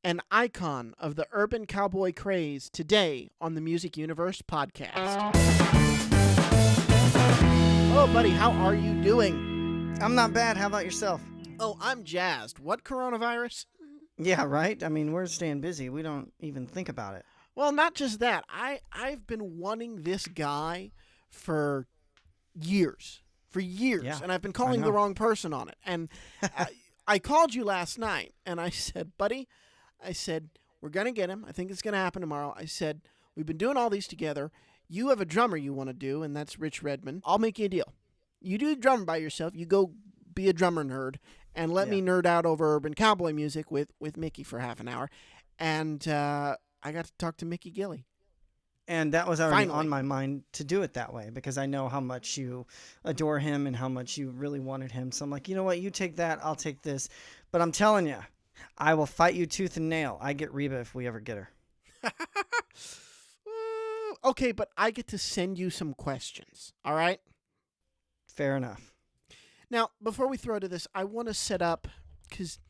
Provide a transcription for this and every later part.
an icon of the urban cowboy craze, today on the Music Universe podcast. Oh, buddy, how are you doing? I'm not bad. How about yourself? Oh, I'm jazzed. What coronavirus? Yeah, right? I mean, we're staying busy. We don't even think about it. Well, not just that. I've been wanting this guy for years. For years. Yeah, And I've been I calling the know. wrong person on it. And I called you last night and I said, buddy, we're going to get him. I think it's going to happen tomorrow. I said, we've been doing all these together. You have a drummer you want to do, and that's Rich Redmond. I'll make you a deal. You do the drummer by yourself. You go be a drummer nerd and let Yeah. me nerd out over urban cowboy music with Mickey for half an hour. And I got to talk to Mickey Gilley. And that was already Finally. on my mind to do it that way because I know how much you adore him and how much you really wanted him. So I'm like, you know what? You take that. I'll take this. But I'm telling you, I will fight you tooth and nail. I get Reba if we ever get her. Okay, but I get to send you some questions. All right? Fair enough. Now, before we throw to this, I want to set up, because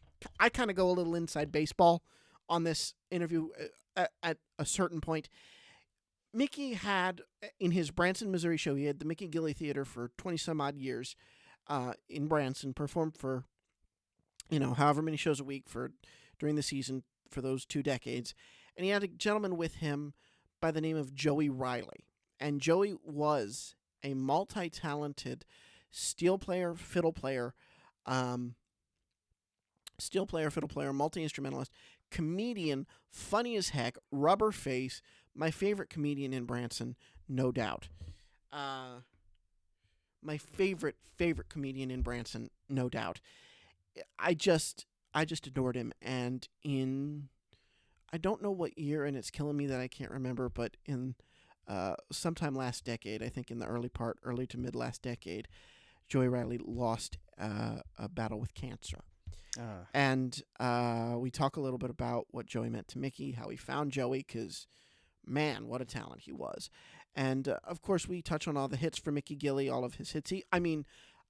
I kind of go a little inside baseball on this interview at a certain point. Mickey had, in his Branson, Missouri show, he had the Mickey Gilley Theater for 20-some-odd years in Branson, performed for, however many shows a week during the season for those 2 decades. And he had a gentleman with him by the name of Joey Riley. And Joey was a multi-talented steel player, fiddle player, multi-instrumentalist, comedian, funny as heck, rubber face, my favorite comedian in Branson, no doubt. My favorite comedian in Branson, no doubt. I just adored him, and I don't know what year, and it's killing me that I can't remember, but in sometime last decade, I think in the early to mid last decade, Joey Riley lost a battle with cancer. And we talk a little bit about what Joey meant to Mickey, how he found Joey, because, man, what a talent he was. And, of course, we touch on all the hits for Mickey Gilley, all of his hits.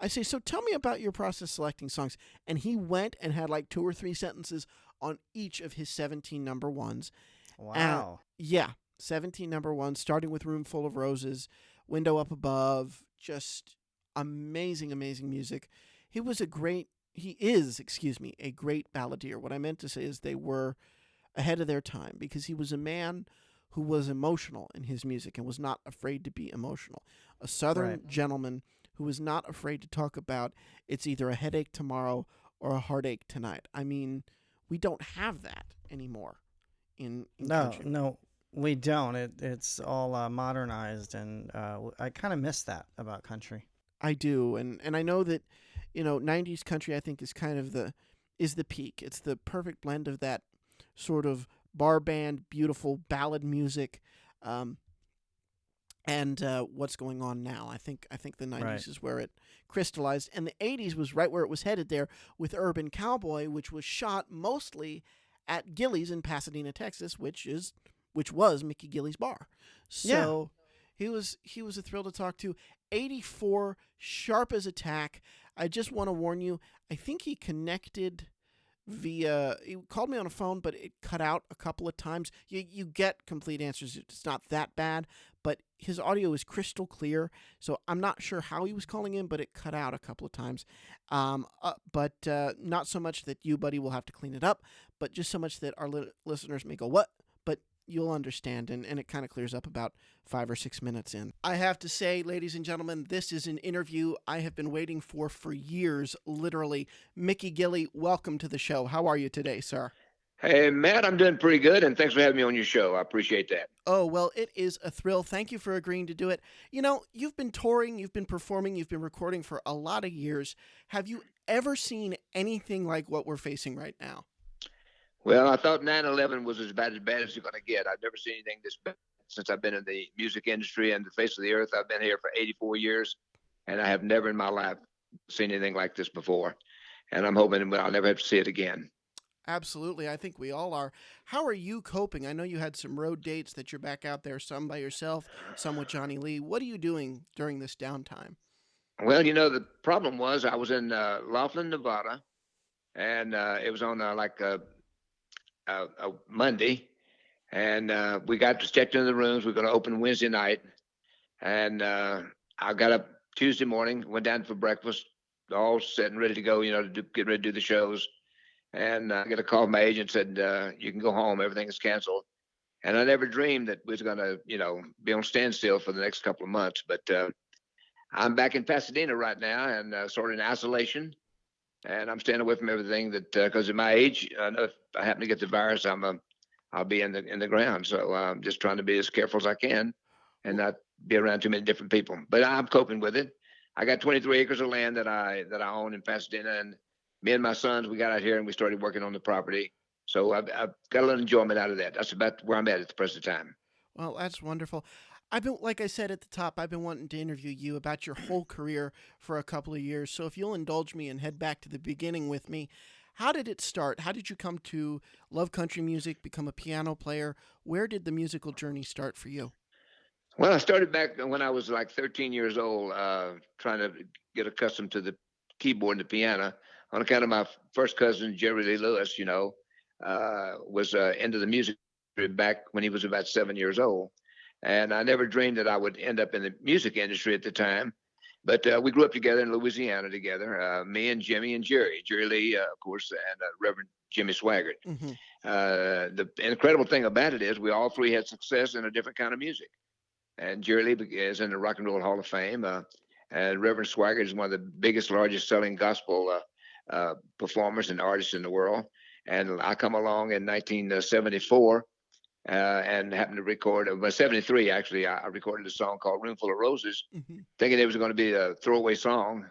I say, so tell me about your process selecting songs. And he went and had like 2 or 3 sentences on each of his 17 number ones. Wow. Yeah, 17 number ones, starting with Room Full of Roses, Window Up Above, just amazing, amazing music. He is, a great balladeer. What I meant to say is they were ahead of their time because he was a man who was emotional in his music and was not afraid to be emotional. A Southern gentleman who was not afraid to talk about it's either a headache tomorrow or a heartache tonight. I mean, we don't have that anymore in country. No, we don't. It's all modernized, and I kind of miss that about country. I do, and I know that 90s country I think is kind of the peak. It's the perfect blend of that sort of bar band, beautiful ballad music, and what's going on now. I think the 90s is where it crystallized, and the 80s was right where it was headed there with Urban Cowboy, which was shot mostly at Gilley's in Pasadena, Texas, which was Mickey Gilley's bar. So he was a thrill to talk to. 84, sharp as a tack. I just want to warn you, I think he connected he called me on a phone, but it cut out a couple of times. You get complete answers. It's not that bad, but his audio is crystal clear. So I'm not sure how he was calling in, but it cut out a couple of times. But not so much that you, buddy, will have to clean it up, but just so much that our listeners may go, what? But you'll understand, and it kind of clears up about 5 or 6 minutes in. I have to say, ladies and gentlemen, this is an interview I have been waiting for years, literally. Mickey Gilley, welcome to the show. How are you today, sir? Hey, Matt, I'm doing pretty good, and thanks for having me on your show. I appreciate that. Oh, well, it is a thrill. Thank you for agreeing to do it. You've been touring, you've been performing, you've been recording for a lot of years. Have you ever seen anything like what we're facing right now? Well, I thought 9/11 was about as bad as you're going to get. I've never seen anything this bad since I've been in the music industry and the face of the earth. I've been here for 84 years, and I have never in my life seen anything like this before. And I'm hoping I'll never have to see it again. Absolutely. I think we all are. How are you coping? I know you had some road dates that you're back out there, some by yourself, some with Johnny Lee. What are you doing during this downtime? Well, the problem was I was in Laughlin, Nevada, and it was on a Monday, and we got checked into the rooms. We're going to open Wednesday night, and I got up Tuesday morning, went down for breakfast, all set and ready to go. Get ready to do the shows. And I get a call from my agent, said, "You can go home. Everything is canceled." And I never dreamed that we was going to, be on standstill for the next couple of months. But I'm back in Pasadena right now, and sort of in isolation. And I'm staying away from everything that, because of my age, if I happen to get the virus, I'll be in the ground. So I'm just trying to be as careful as I can, and not be around too many different people. But I'm coping with it. I got 23 acres of land that I own in Pasadena, and me and my sons, we got out here and we started working on the property. So I've got a little enjoyment out of that. That's about where I'm at the present time. Well, that's wonderful. I've been, like I said at the top, I've been wanting to interview you about your whole career for a couple of years. So if you'll indulge me and head back to the beginning with me, how did it start? How did you come to love country music, become a piano player? Where did the musical journey start for you? Well, I started back when I was like 13 years old, trying to get accustomed to the keyboard and the piano. On account of my first cousin, Jerry Lee Lewis, was into the music back when he was about 7 years old. And I never dreamed that I would end up in the music industry at the time. But we grew up together in Louisiana together, me and Jimmy and Jerry Lee, of course, and Reverend Jimmy Swaggart. Hmm. The incredible thing about it is we all three had success in a different kind of music. And Jerry Lee is in the Rock and Roll Hall of Fame. And Reverend Swaggart is one of the biggest, largest selling gospel performers and artists in the world. And I come along in 1974 and happened to record, well, 73 actually, I recorded a song called Room Full of Roses, Hmm. thinking it was going to be a throwaway song.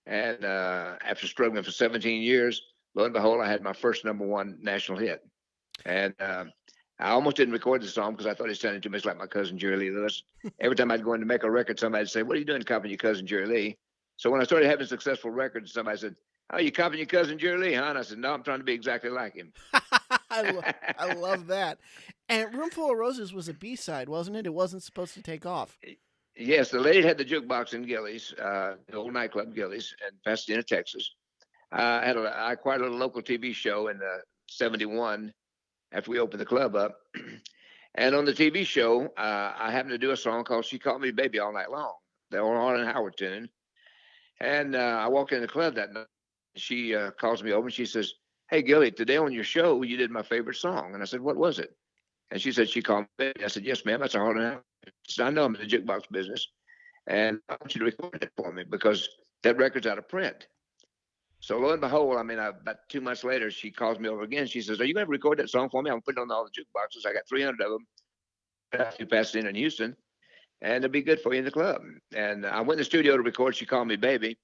And after struggling for 17 years, lo and behold, I had my first number one national hit. And I almost didn't record the song because I thought it sounded too much like my cousin Jerry Lee Lewis. Every time I'd go in to make a record, somebody'd say, "What are you doing copying your cousin Jerry Lee?" So when I started having successful records, somebody said, "Oh, you copying your cousin Jerry Lee, huh?" And I said, "No, I'm trying to be exactly like him." I, lo- I love that. And Roomful of Roses was a B-side, wasn't it? It wasn't supposed to take off. Yes, the lady had the jukebox in Gilley's, the old nightclub Gilley's in Pasadena, Texas. I acquired a little local TV show in '71 after we opened the club up. And on the TV show, I happened to do a song called "She Called Me Baby All Night Long," the old Arlen Howard tune. And I walked in the club that night. She calls me over and she says, "Hey, Gilly, today on your show, you did my favorite song." And I said, "What was it?" And she said, "She called me baby." I said, "Yes, ma'am, that's a Arlen Howard." She said, "I know I'm in the jukebox business, and I want you to record it for me because that record's out of print." So lo and behold, I mean, about 2 months later, she calls me over again. She says, "Are you going to record that song for me? I'm going to put it on all the jukeboxes. I got 300 of them to Pasadena and Houston, and it'll be good for you in the club." And I went in the studio to record "She Called Me Baby,"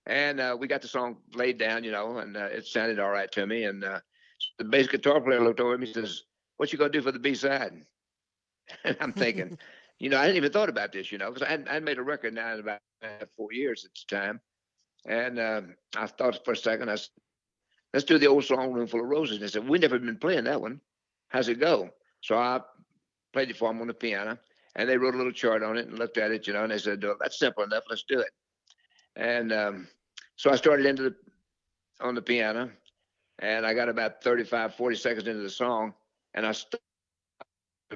and we got the song laid down, and it sounded all right to me. And the bass guitar player looked over at me and says, "What you going to do for the B-side?" And I'm thinking, I hadn't even thought about this, because I hadn't made a record now in about 4 years at the time. And I thought for a second, I said, "Let's do the old song Room Full of Roses." And they said, "We never been playing that one. How's it go?" So I played it for them on the piano, and they wrote a little chart on it and looked at it, and they said, "Oh, that's simple enough. Let's do it." And so I started on the piano, and I got about 35, 40 seconds into the song, and I stopped.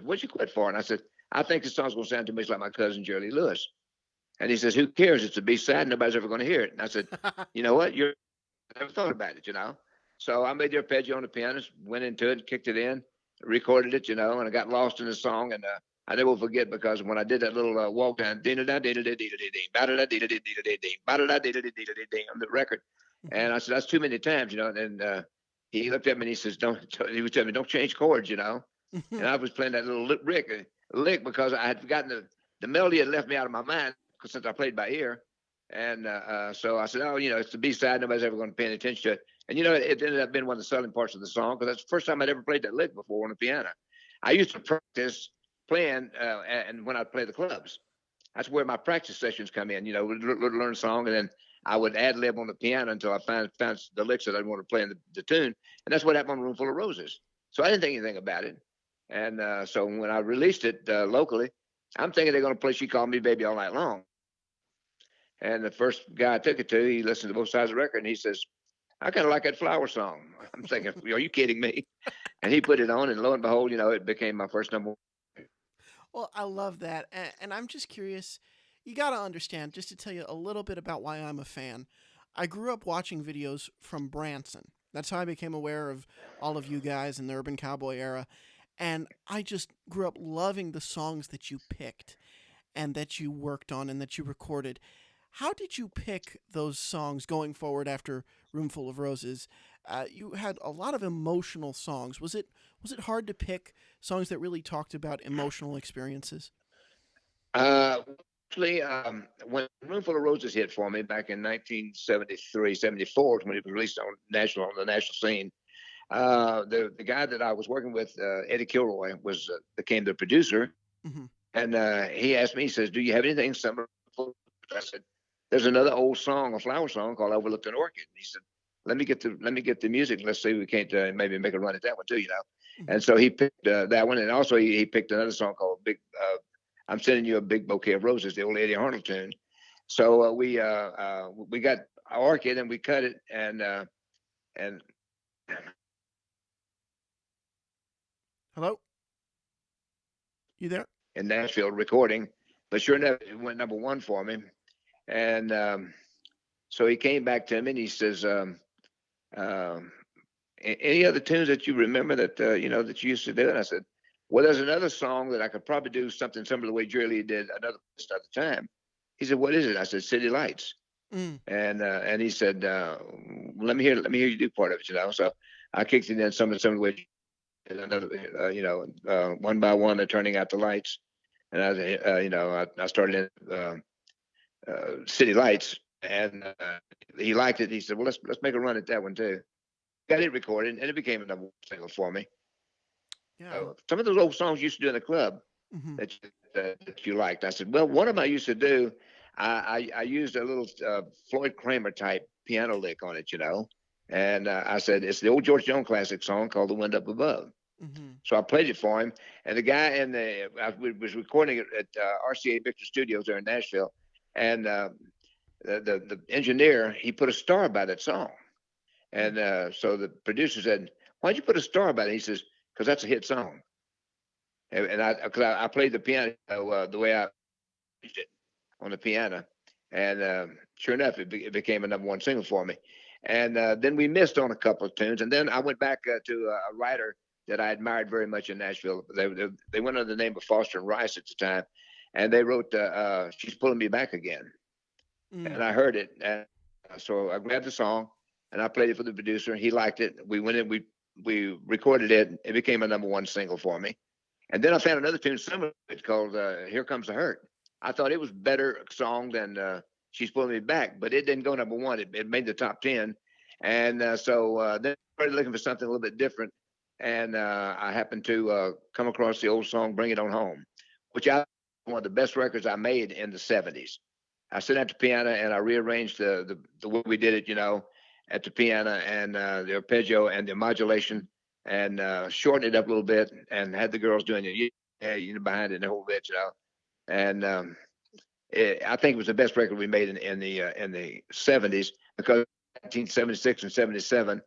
"What'd you quit for?" And I said, "I think this song's going to sound too much like my cousin Jerry Lewis." And he says, "Who cares? It's a B-side. Nobody's ever going to hear it." And I said, "You know what? I never thought about it. So I made the arpeggio on the piano, went into it, kicked it in, recorded it, and I got lost in the song. And I never will forget because when I did that little walk down, on the record, and I said, "That's too many times. And he looked at me and he says, he was telling me, don't change chords. And I was playing that little lick because I had forgotten the melody had left me out of my mind since I played by ear. And so I said, "Oh, it's the B-side. Nobody's ever going to pay any attention to it." And, it ended up being one of the selling parts of the song because that's the first time I'd ever played that lick before on the piano. I used to practice playing and when I'd play the clubs. That's where my practice sessions come in, learn a song, and then I would ad-lib on the piano until I found the licks that I'd want to play in the tune. And that's what happened on Room Full of Roses. So I didn't think anything about it. And so when I released it locally, I'm thinking they're going to play "She Called Me Baby All Night Long." And the first guy I took it to, he listened to both sides of the record, and he says, I kind of like that flower song. I'm thinking, are you kidding me? And he put it on, and lo and behold, it became my first number one. Well, I love that. And I'm just curious. You got to understand, just to tell you a little bit about why I'm a fan. I grew up watching videos from Branson. That's how I became aware of all of you guys in the Urban Cowboy era. And I just grew up loving the songs that you picked and that you worked on and that you recorded. How did you pick those songs going forward after Roomful of Roses? You had a lot of emotional songs. Was it hard to pick songs that really talked about emotional experiences? Uh, Actually, when Roomful of Roses hit for me back in 1973, 74, when it was released on the national scene, the guy that I was working with, Eddie Kilroy, became the producer, Hmm. and he asked me, he says, "Do you have anything similar?" I said, "There's another old song, a flower song called Overlooked an Orchid." And he said, "Let me get the music. Let's see if we can't maybe make a run at that one too, you know." Hmm. And so he picked that one, and also he picked another song called Big. I'm sending you a big bouquet of roses, the old Eddie Arnold tune. So we got our orchid and we cut it and Hello? You there? in Nashville recording, but sure enough, it went number one for me. And so he came back to me and he says, um, "Any other tunes that you remember that that you used to do?" And I said, "Well, there's another song that I could probably do something similar to the way Jerry Lee did another time." He said, "What is it?" I said, "City Lights." Mm. And he said, let me hear you do part of it, you know. So I kicked it in some of the way, another, one by one, they're turning out the lights, and I started in City Lights, and he liked it. He said, "Well, let's make a run at that one too." Got it recorded, and it became a number one single for me. Yeah. Some of those old songs you used to do in the club Hmm. that you liked. I said, well, one of them I used to do. I used a little Floyd Kramer type piano lick on it, you know, and I said it's the old George Jones classic song called "The Wind Up Above." Hmm. So I played it for him, and the guy I was recording it at RCA Victor Studios there in Nashville, and the engineer he put a star by that song, Mm. and so the producer said, "Why'd you put a star by it?" He says, "Because that's a hit song." And I played the piano the way I used it on the piano, and sure enough, it became a number one single for me. And then we missed on a couple of tunes, and then I went back to a writer that I admired very much in Nashville. They went under the name of Foster and Rice at the time, and they wrote "She's Pulling Me Back Again," Mm. and I heard it, and so I grabbed the song and I played it for the producer. He liked it. We went in, we recorded it. It became a number one single for me. And then I found another tune similar to it called "Here Comes the Hurt." I thought it was better song than "She's Pulling Me Back," but it didn't go number one. It made the top 10, and so then I started looking for something a little bit different. And I happened to come across the old song "Bring It On Home," which I one of the best records I made in the '70s. I sat at the piano and I rearranged the way we did it, you know, at the piano and the arpeggio and the modulation and shortened it up a little bit and had the girls doing it, yeah, behind it and the whole bit, you know. And I think it was the best record we made in the '70s because 1976 and '77,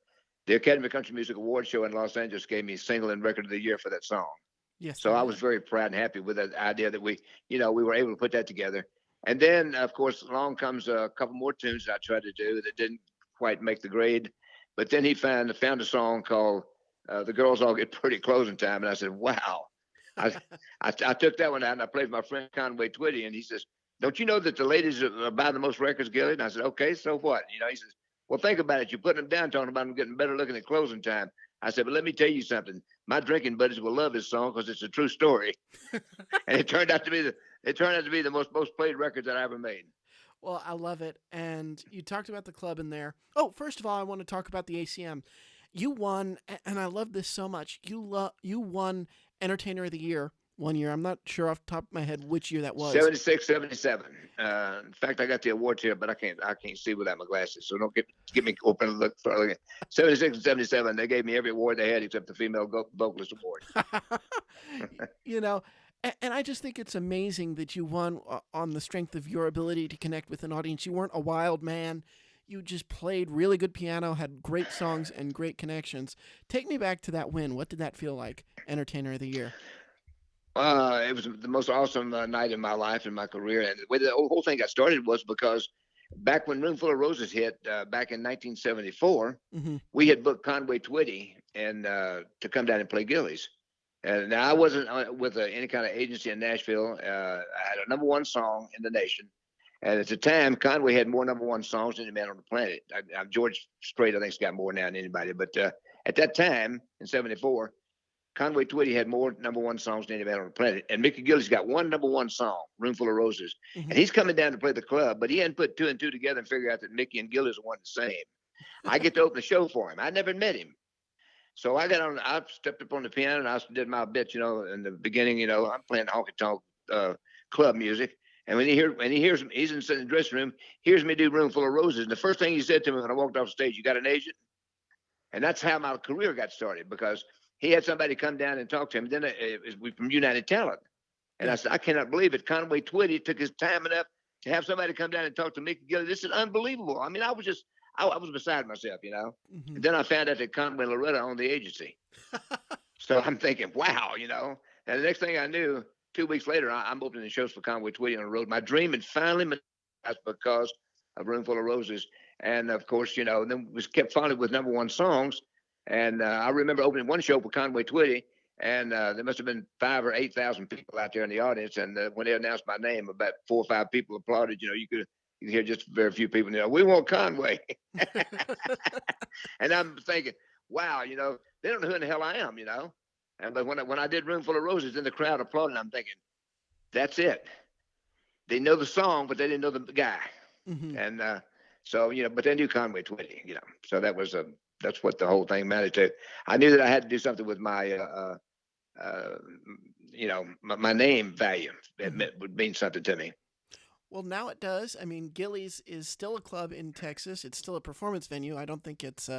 the Academy of Country Music Awards show in Los Angeles gave me single and record of the year for that song. Yes, So they I was did. very proud and happy with that idea that we were able to put that together. And then, of course, along comes a couple more tunes that I tried to do that didn't quite make the grade. But then he found a song called "The Girls All Get Pretty Closing Time," and I said, "Wow!" I, I took that one out and I played with my friend Conway Twitty, and he says, "Don't you know that the ladies are buying the most records, Gilley?" And I said, "Okay, so what?" He says, "Well, think about it. You're putting them down, talking about them getting better looking at closing time." I said, "But let me tell you something. My drinking buddies will love this song because it's a true story." And it turned out to be the most played record that I ever made. Well, I love it. And you talked about the club in there. Oh, first of all, I want to talk about the ACM. You won, and I love this so much. You won Entertainer of the Year one year. I'm not sure off the top of my head which year that was. 76, 77. In fact, I got the awards here, but I can't see without my glasses. So don't get me open and look. 76 and 77. They gave me every award they had except the female vocalist award. you know, and I just think it's amazing that you won on the strength of your ability to connect with an audience. You weren't a wild man. you just played really good piano, had great songs and great connections. Take me back to that win. What did that feel like? Entertainer of the Year. It was the most awesome night in my life and my career. And the way the whole thing got started was because back when Roomful of Roses hit back in 1974, Mm-hmm. we had booked Conway Twitty and to come down and play Gilley's. And now I wasn't with any kind of agency in Nashville. I had a number one song in the nation. And at the time, Conway had more number one songs than any man on the planet. George Strait, I think, has got more now than anybody. But at that time, in 74, Conway Twitty had more number one songs than any man on the planet. And Mickey Gilley's got one number one song, Roomful of Roses. Mm-hmm. And he's coming down to play the club, but he hadn't put two and two together and figured out that Mickey and Gilley's are one and the same. I get to open the show for him. I never met him. So I stepped up on the piano and I did my bit, in the beginning, I'm playing honky tonk club music. And when he hears he's in the dressing room, hears me do Roomful of Roses. And the first thing he said to me when I walked off stage, "You got an agent?" And that's how my career got started, because he had somebody come down and talk to him. Then we from United Talent. And I said, "I cannot believe it. Conway Twitty took his time enough to have somebody come down and talk to Mickey Gilley. This is unbelievable." I mean, I was beside myself, Mm-hmm. And then I found out that Conway and Loretta owned the agency. So I'm thinking, wow, And the next thing I knew, 2 weeks later, I'm opening shows for Conway Twitty on the road. My dream had finally materialized because of Roomful of Roses. And of course, then we kept following with number one songs. And I remember opening one show for Conway Twitty, and there must have been 5,000 or 8,000 people out there in the audience. And when they announced my name, about 4 or 5 people applauded. You could hear just very few people. "We want Conway." And I'm thinking, wow, they don't know who in the hell I am, But when I did Roomful of Roses, in the crowd applauding, I'm thinking, that's it. They know the song, but they didn't know the guy. Mm-hmm. And so, but they knew Conway Twitty, So that's what the whole thing mattered to. I knew that I had to do something with my, my name value. It would mean something to me. Well, now it does. I mean, Gilley's is still a club in Texas. It's still a performance venue. I don't think it's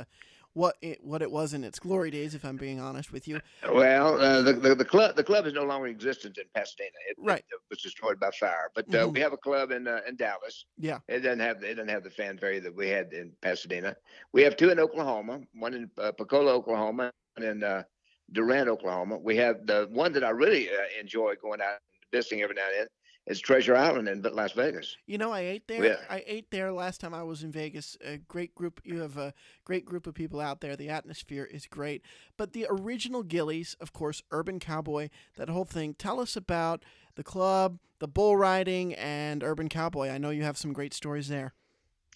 what it was in its glory days, if I'm being honest with you. Well, the club is no longer in existence in Pasadena. Right. It was destroyed by fire. But Mm-hmm. we have a club in Dallas. Yeah. It doesn't have the fanfare that we had in Pasadena. We have 2 in Oklahoma, one in Pensacola, Oklahoma, and in Durant, Oklahoma. We have the one that I really enjoy going out and visiting every now and then. It's Treasure Island in Las Vegas. I ate there. Yeah. I ate there last time I was in Vegas. A great group. You have a great group of people out there. The atmosphere is great. But the original Gilley's, of course, Urban Cowboy, that whole thing. Tell us about the club, the bull riding, and Urban Cowboy. I know you have some great stories there.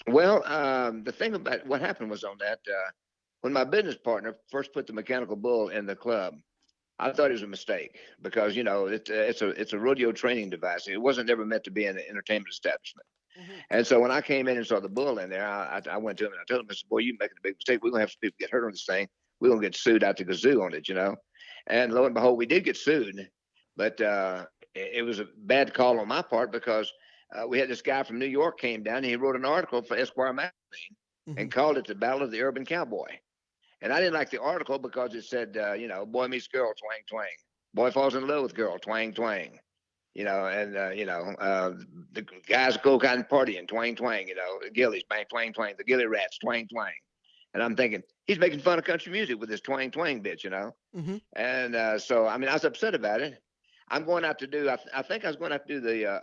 Well, the thing about what happened was on that, when my business partner first put the mechanical bull in the club, I thought it was a mistake because it's a rodeo training device. It wasn't ever meant to be an entertainment establishment. Mm-hmm. And so when I came in and saw the bull in there, I went to him and I told him, I said, "Boy, you're making a big mistake. We're gonna have some people get hurt on this thing. We're gonna get sued out the gazoo on it, And lo and behold, we did get sued, but it was a bad call on my part because we had this guy from New York came down and he wrote an article for Esquire magazine mm-hmm. and called it the Battle of the Urban Cowboy. And I didn't like the article because it said, boy meets girl, twang, twang. Boy falls in love with girl, twang, twang. The guys go kind of partying, twang, twang. The Gilley's, bang, twang, twang. The Gilley Rats, twang, twang. And I'm thinking, he's making fun of country music with this twang, twang bitch, Mm-hmm. And so, I was upset about it. I'm going out to do, I think I was going out to do the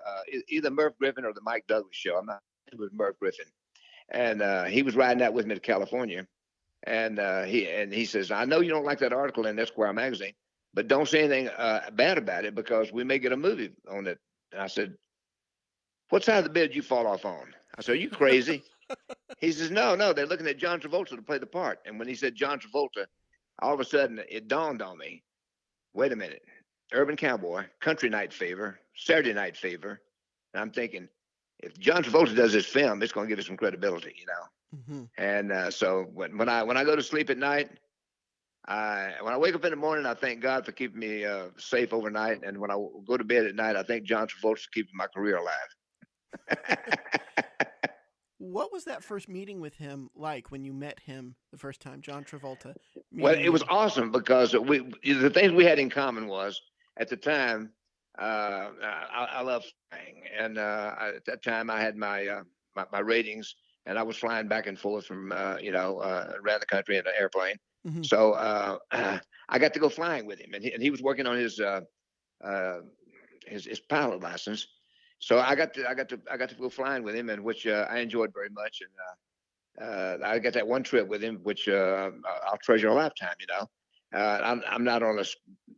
either Merv Griffin or the Mike Douglas show. I'm not, it was Merv Griffin. And he was riding out with me to California. And he says, "I know you don't like that article in Esquire magazine, but don't say anything bad about it because we may get a movie on it." And I said, "What side of the bed did you fall off on?" I said, "Are you crazy?" He says, No, they're looking at John Travolta to play the part." And when he said John Travolta, all of a sudden it dawned on me, wait a minute, Urban Cowboy, Country Night Fever, Saturday Night Fever. And I'm thinking, if John Travolta does this film, it's going to give us some credibility, Mm-hmm. And so when I go to sleep at night, when I wake up in the morning, I thank God for keeping me safe overnight. And when I go to bed at night, I thank John Travolta for keeping my career alive. What was that first meeting with him like when you met him the first time, John Travolta? Well, it was awesome because the things we had in common was at the time I loved singing, and at that time I had my ratings and I was flying back and forth from around the country in an airplane. Hmm. So I got to go flying with him, and he was working on uh, his pilot license. So I got to go flying with him, and which I enjoyed very much. And I got that one trip with him, which I'll treasure a lifetime. I'm not on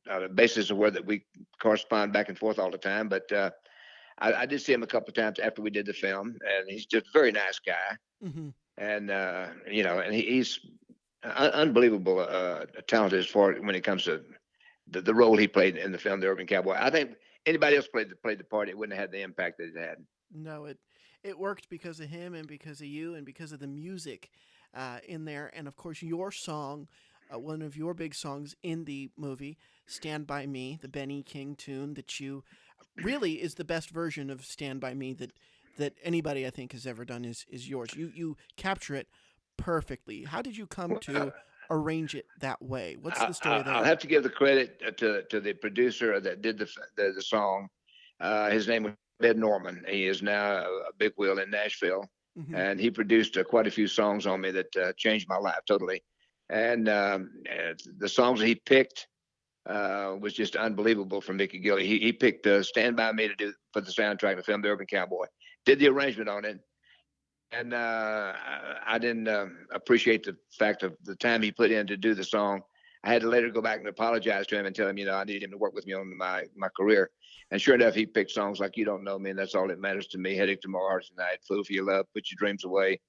a basis of where that we correspond back and forth all the time, but I did see him a couple of times after we did the film, and he's just a very nice guy. Hmm. And and he's unbelievable talented as far when it comes to the role he played in the film, The Urban Cowboy. I think anybody else played the part, it wouldn't have had the impact that it had. No, it worked because of him and because of you and because of the music in there, and of course your song, one of your big songs in the movie, "Stand by Me," the Benny King tune that you really is the best version of "Stand by Me" that anybody I think has ever done is yours. You capture it perfectly. How did you come to arrange it that way? What's the story I'll there? have to give the credit to the producer that did the song. His name was Ed Norman. He is now a big wheel in Nashville, Hmm. and he produced quite a few songs on me that changed my life totally. And the songs that he picked was just unbelievable from Mickey Gilley. He picked "Stand by Me" to do for the soundtrack of the film The Urban Cowboy. Did the arrangement on it, and I didn't appreciate the fact of the time he put in to do the song. I had to later go back and apologize to him and tell him, I needed him to work with me on my career. And sure enough, he picked songs like "You Don't Know Me," and "That's All That Matters to Me," "Headache Tomorrow, Heart Tonight," "Fool for Your Love," "Put Your Dreams Away."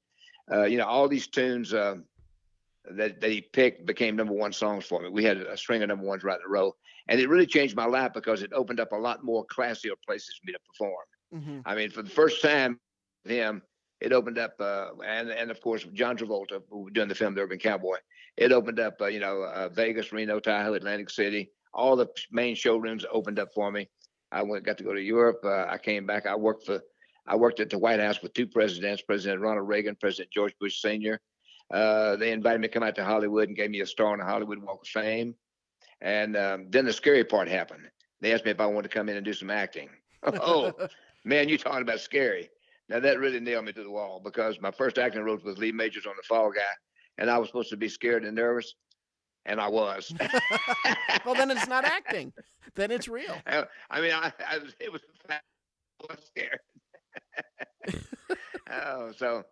All these tunes that he picked became number one songs for me. We had a string of number ones right in a row, and it really changed my life because it opened up a lot more classier places for me to perform. Hmm. I mean, for the first time with him, it opened up, and of course John Travolta, who was doing the film The Urban Cowboy. It opened up, Vegas, Reno, Tahoe, Atlantic City. All the main showrooms opened up for me. Got to go to Europe. I came back. I worked at the White House with two presidents, President Ronald Reagan, President George Bush Sr. They invited me to come out to Hollywood and gave me a star on the Hollywood Walk of Fame. And then the scary part happened. They asked me if I wanted to come in and do some acting. Oh, man, you talking about scary. Now, that really nailed me to the wall because my first acting role was Lee Majors on The Fall Guy, and I was supposed to be scared and nervous, and I was. Well, then it's not acting. Then it's real. I mean, it was, I was scared. Oh, so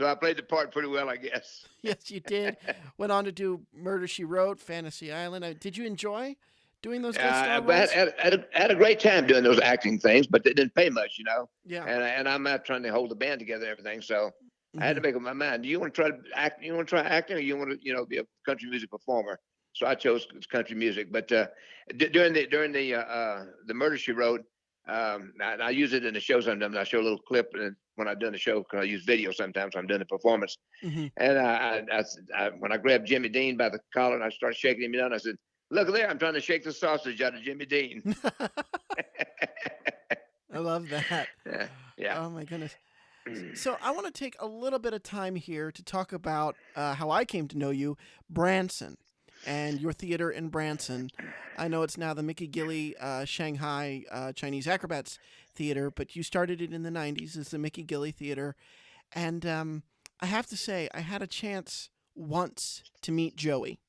I played the part pretty well, I guess. Yes, you did. Went on to do Murder She Wrote, Fantasy Island. Did you enjoy doing those guest star But roles? had a great time doing those acting things, but they didn't pay much. Yeah. And I'm not trying to hold the band together and everything, so I had Hmm. to make up my mind. Do you want to try to act? You want to try acting, or you want to be a country music performer? So I chose country music. But during the Murder She Wrote, I use it in the shows I'm doing. I show a little clip when I'm doing the show because I use video sometimes. I'm doing the performance, Hmm. and when I grabbed Jimmy Dean by the collar and I started shaking him down, I said, "Look there, I'm trying to shake the sausage out of Jimmy Dean." I love that. Yeah, yeah. Oh my goodness. So I want to take a little bit of time here to talk about how I came to know you, Branson, and your theater in Branson. I know it's now the Mickey Gilley Shanghai Chinese Acrobats Theater, but you started it in the '90s as the Mickey Gilley Theater. And I have to say, I had a chance once to meet Joey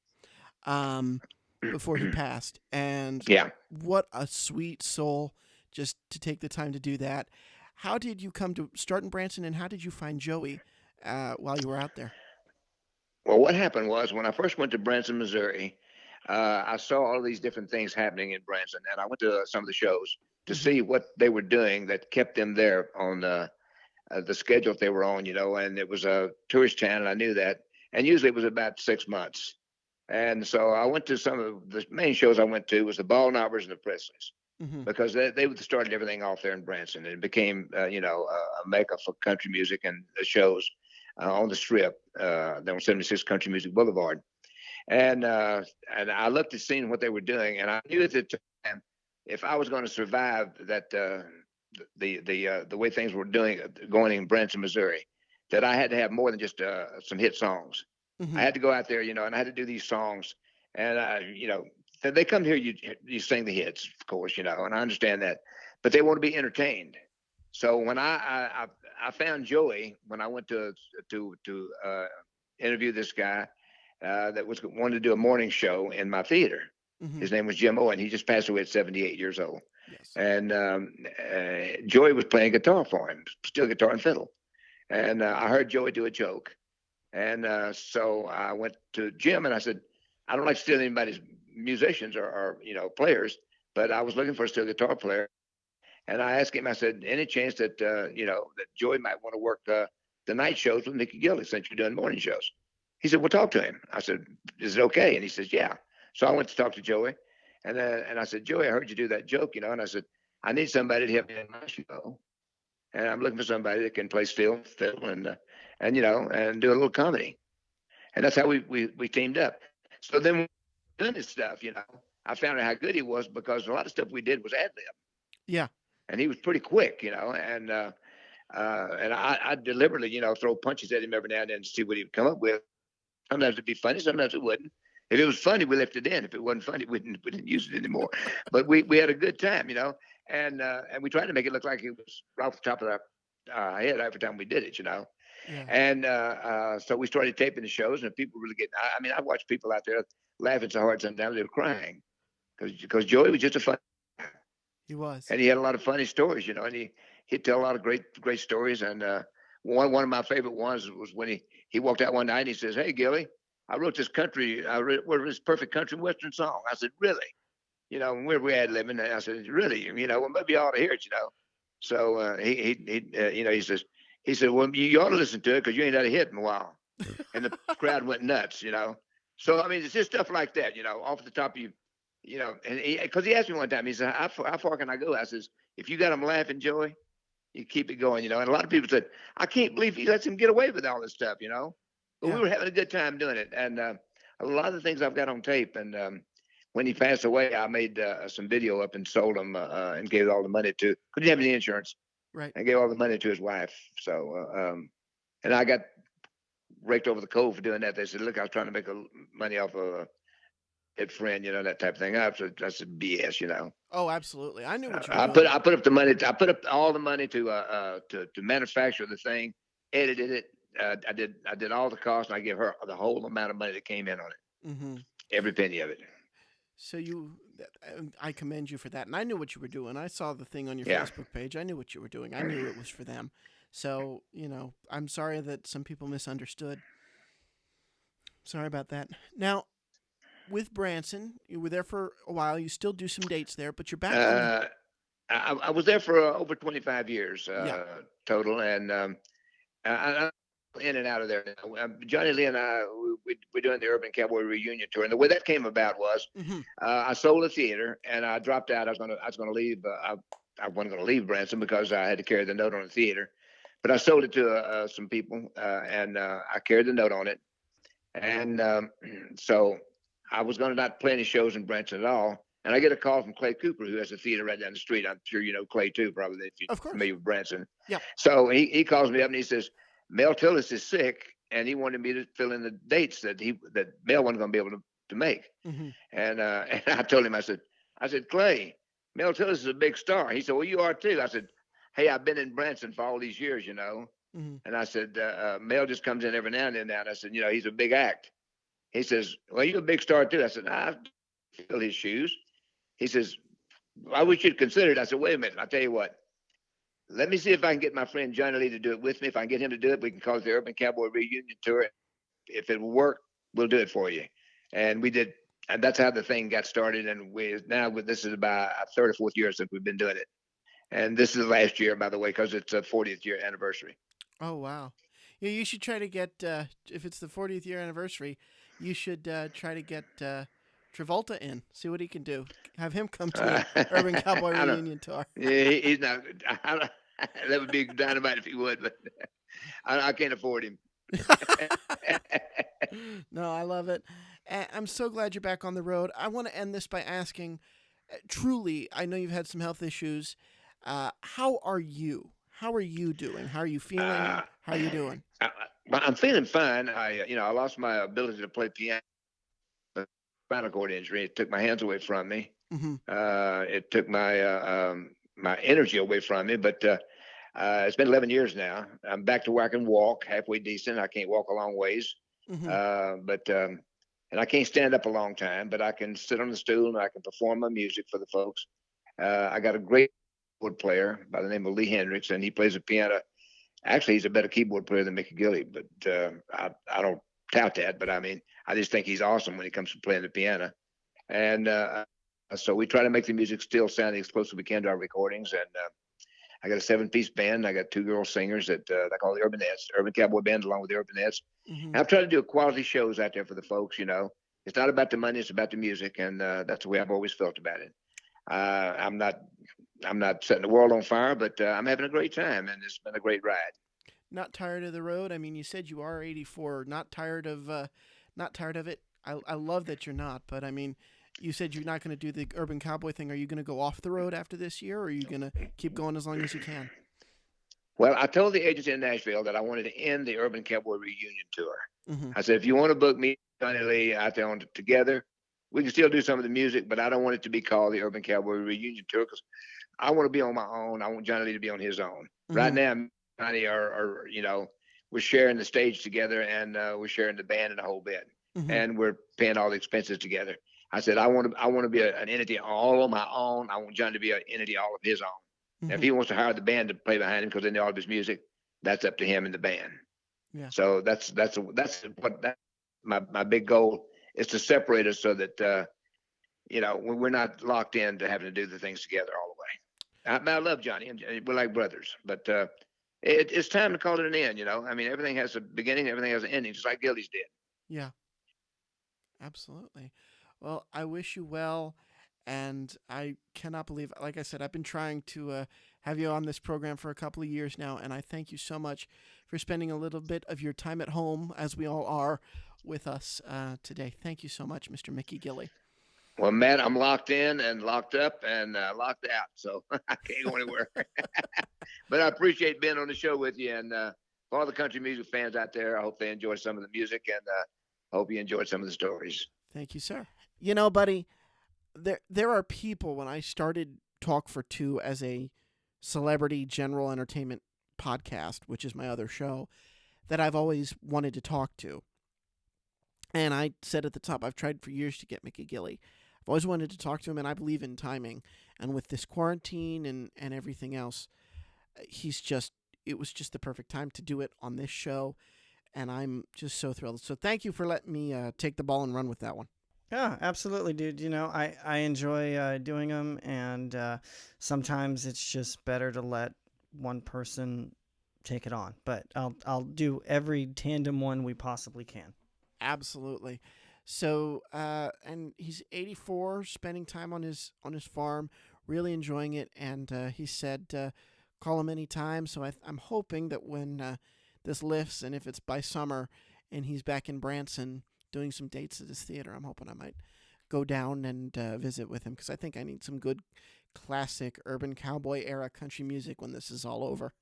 um, before he passed. And Yeah. what a sweet soul just to take the time to do that. How did you come to start in Branson, and how did you find Joey while you were out there? Well, what happened was when I first went to Branson, Missouri, I saw all these different things happening in Branson, and I went to some of the shows to Hmm. see what they were doing that kept them there on the schedule they were on. And it was a tourist channel. I knew that, and usually it was about 6 months. And so I went to some of the main shows. I went to was the Ball Knobbers and the Presleys Hmm. because they started everything off there in Branson, and it became a mecca for country music and the shows on the Strip, there on 76 Country Music Boulevard, and I looked at seeing what they were doing, and I knew at the time if I was going to survive that the way things were going in Branson, Missouri, that I had to have more than just some hit songs. I Hmm. had to go out there, and I had to do these songs, and they come here, you sing the hits, of course, and I understand that, but they want to be entertained. So when I found Joey when I went to interview this guy that was wanted to do a morning show in my theater. Mm-hmm. His name was Jim Owen. He just passed away at 78 years old. Yes. And Joey was playing guitar for him, still guitar and fiddle. And I heard Joey do a joke. And so I went to Jim and I said, I don't like stealing anybody's musicians or players, but I was looking for a steel guitar player. And I asked him, I said, any chance that, that Joey might want to work the night shows with Mickey Gilley since you're doing morning shows? He said, well, talk to him. I said, is it okay? And he says, yeah. So I went to talk to Joey. And I said, Joey, I heard you do that joke, and I said, I need somebody to help me in my show. And I'm looking for somebody that can play steel, fiddle, and do a little comedy. And that's how we teamed up. So then when we doing this stuff, I found out how good he was because a lot of stuff we did was ad lib. Yeah. And he was pretty quick, and I deliberately, throw punches at him every now and then to see what he would come up with. Sometimes it'd be funny, sometimes it wouldn't. If it was funny, we left it in. If it wasn't funny, we didn't use it anymore. But we had a good time, and we tried to make it look like it was right off the top of our head every time we did it, Yeah. And so we started taping the shows, and people really getting. I mean, I watched people out there laughing so hard sometimes they were crying because Joey was just a fun. He was. And he had a lot of funny stories, and he'd tell a lot of great stories. And one of my favorite ones was when he walked out one night and he says, "Hey, Gilley, I wrote this this perfect country western song." I said, "Really?" Where we had living. And I said, "Really? Well, maybe you ought to hear it." So he said, "Well, you ought to listen to it because you ain't had a hit in a while." And the crowd went nuts. So I mean, it's just stuff like that. Off the top of you. And because he asked me one time, he said, how far can I go? I says, if you got them laughing, Joey, you keep it going, And a lot of people said, I can't believe he lets him get away with all this stuff, But Yeah. we were having a good time doing it. And a lot of the things I've got on tape. And when he passed away, I made some video up and sold them and gave all the money to, couldn't have any insurance. Right. I gave all the money to his wife. So, and I got raked over the coals for doing that. They said, look, I was trying to make money off of a friend, that type of thing. I said BS, Oh, absolutely. I knew what you were I doing. put up the money. I put up all the money to manufacture the thing, edited it. I did all the costs, and I gave her the whole amount of money that came in on it, Mm-hmm. every penny of it. So I commend you for that. And I knew what you were doing. I saw the thing on your Yeah. Facebook page. I knew what you were doing. I knew it was for them. So, I'm sorry that some people misunderstood. Sorry about that. Now, with Branson, you were there for a while. You still do some dates there, but you're back on. I was there for over 25 years Yeah. total, and I'm in and out of there now. Johnny Lee and I, we're doing the Urban Cowboy reunion tour, and the way that came about was Mm-hmm. I sold the theater and I dropped out. I was going to leave. I wasn't going to leave Branson because I had to carry the note on the theater, but I sold it to some people, and I carried the note on it, and so I was going to not play any shows in Branson at all. And I get a call from Clay Cooper, who has a theater right down the street. I'm sure you know Clay too, probably, if Of you're course. familiar with Branson. Yeah. So he calls me up and he says, Mel Tillis is sick, and he wanted me to fill in the dates that Mel wasn't going to be able to make. Mm-hmm. And I told him, I said, Clay, Mel Tillis is a big star. He said, well, you are too. I said, hey, I've been in Branson for all these years, Mm-hmm. And I said, Mel just comes in every now and then now. And I said, he's a big act. He says, well, you're a big star too. I said, I fill his shoes. He says, I wish you'd consider it. I said, wait a minute. I'll tell you what. Let me see if I can get my friend Johnny Lee to do it with me. If I can get him to do it, we can call it the Urban Cowboy Reunion Tour. If it will work, we'll do it for you. And we did. And that's how the thing got started. And this is about our third or fourth year since we've been doing it. And this is the last year, by the way, because it's a 40th year anniversary. Oh, wow. Yeah, you should try to get, if it's the 40th year anniversary, you should try to get Travolta in. See what he can do. Have him come to the Urban Cowboy Reunion Tour. Yeah, he's not. That would be dynamite if he would, but I can't afford him. No, I love it. I'm so glad you're back on the road. I want to end this by asking, truly, I know you've had some health issues. How are you? How are you doing? How are you feeling? How are you doing? I'm feeling fine. I lost my ability to play piano. Spinal cord injury. It took my hands away from me. Mm-hmm. It took my my energy away from me. But It's been 11 years now. I'm back to where I can walk halfway decent. I can't walk a long ways, Mm-hmm. And I can't stand up a long time, but I can sit on the stool and I can perform my music for the folks. I got a great keyboard player by the name of Lee Hendricks, and he plays the piano. Actually, he's a better keyboard player than Mickey Gilley, but I don't tout that. But I mean, I just think he's awesome when it comes to playing the piano. And so we try to make the music still sound as close as we can to our recordings. And I got a 7-piece band. I got 2 girl singers that I call the Urbanettes, the Urban Cowboy Band, along with the Urbanettes. Mm-hmm. And I've tried to do quality shows out there for the folks. You know, it's not about the money; it's about the music, and that's the way I've always felt about it. I'm not setting the world on fire, but I'm having a great time, and it's been a great ride. Not tired of the road? I mean, you said you are 84. Not tired of it. I love that you're not, but I mean, you said you're not going to do the Urban Cowboy thing. Are you going to go off the road after this year, or are you going to keep going as long as you can? Well, I told the agents in Nashville that I wanted to end the Urban Cowboy reunion tour. Mm-hmm. I said, if you want to book me, Johnny Lee, out there on together, we can still do some of the music, but I don't want it to be called the Urban Cowboy reunion tour because I want to be on my own. I want Johnny Lee to be on his own. Mm-hmm. Right now, Johnny are we're sharing the stage together, and we're sharing the band and the whole bit, mm-hmm. and we're paying all the expenses together. I said, I want to be an entity all on my own. I want Johnny to be an entity all of his own. Mm-hmm. If he wants to hire the band to play behind him because they know all of his music, that's up to him and the band. Yeah. So that's my big goal is to separate us so that we're not locked into having to do the things together all the way. I love Johnny, and we're like brothers, but it's time to call it an end. I mean, everything has a beginning, everything has an ending, just like Gilley's did. Yeah. Absolutely. Well, I wish you well. And I cannot believe, like I said, I've been trying to have you on this program for a couple of years now, and I thank you so much for spending a little bit of your time at home, as we all are, with us today. Thank you so much, Mr. Mickey Gilley. Well, Matt, I'm locked in and locked up and locked out, so I can't go anywhere. But I appreciate being on the show with you, and for all the country music fans out there, I hope they enjoy some of the music, and hope you enjoyed some of the stories. Thank you, sir. You know, buddy, there are people, when I started Talk for Two as a celebrity general entertainment podcast, which is my other show, that I've always wanted to talk to. And I said at the top, I've tried for years to get Mickey Gilley. I've always wanted to talk to him, and I believe in timing. And with this quarantine and everything else, it was just the perfect time to do it on this show. And I'm just so thrilled. So thank you for letting me take the ball and run with that one. Yeah, absolutely, dude. I enjoy doing them, and sometimes it's just better to let one person take it on. But I'll do every tandem one we possibly can. Absolutely. So, and he's 84, spending time on his farm, really enjoying it. And he said, call him anytime. So I'm hoping that when this lifts, and if it's by summer, and he's back in Branson doing some dates at his theater, I'm hoping I might go down and visit with him, because I think I need some good classic Urban Cowboy era country music when this is all over.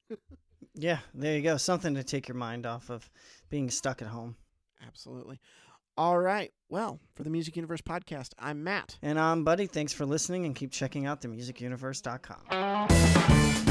Yeah, there you go. Something to take your mind off of being stuck at home. Absolutely. All right. Well, for the Music Universe podcast, I'm Matt. And I'm Buddy. Thanks for listening, and keep checking out themusicuniverse.com.